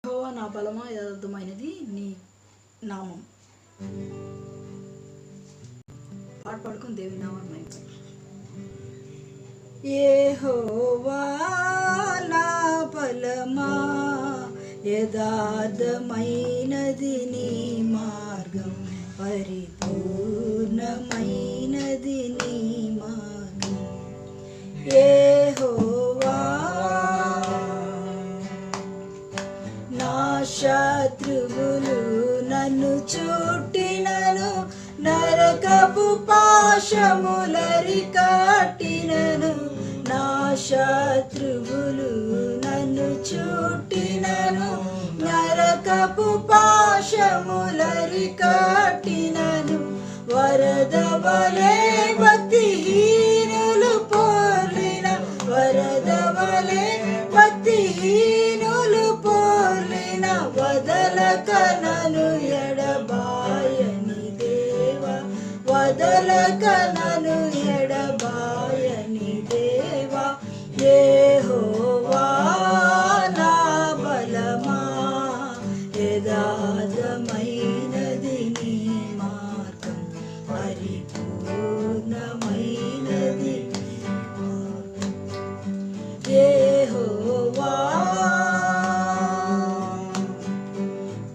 యెహోవా నా బలమా యథార్థమైనది నీ నామం. పాట పాడుకుని దేవుని నామాన్ని యెహోవా నా బలమా యథార్థమైనది నీ మార్గం, పరిపూర్ణమైనది నీ మార్గం. యెహోవా నా శత్రువులు నన్ను చుట్టినను, నరకపు పాశములరికట్టినను. నా శత్రువులు నన్ను చుట్టినను, నరకపు పాశములరికట్టినను. వరద వలె భక్తిహీనులు పోర్లిన, వరద వలె భక్తిహీనులు పోర్లిన. వదలక నన్ను ఎడబాయని దేవా, వదలక నన్ను ఎడబాయని దేవా. యెహోవా నా బలమా యథార్థమైనది నీ మార్గం, పరిపూర్ణమైనది. యెహోవా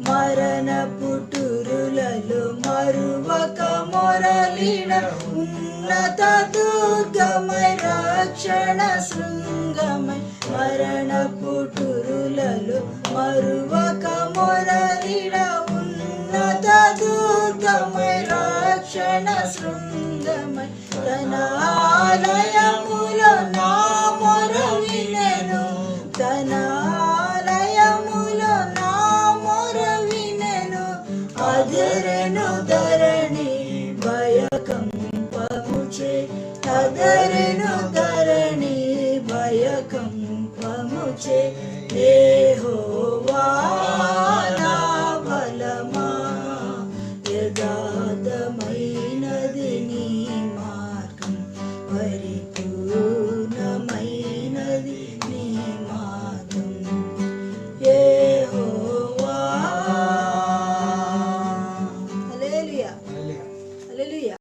మరణ పుటురులలో మరువక మొరలిన, ఉన్నత దుర్గమై రక్షణ శృంగమై. మరణ పుటురులలో మరువక మొరలిన, ఉన్నత దుర్గమై రక్షణ శృంగమై. తన ఆలయములో నా మొర వినెను, తన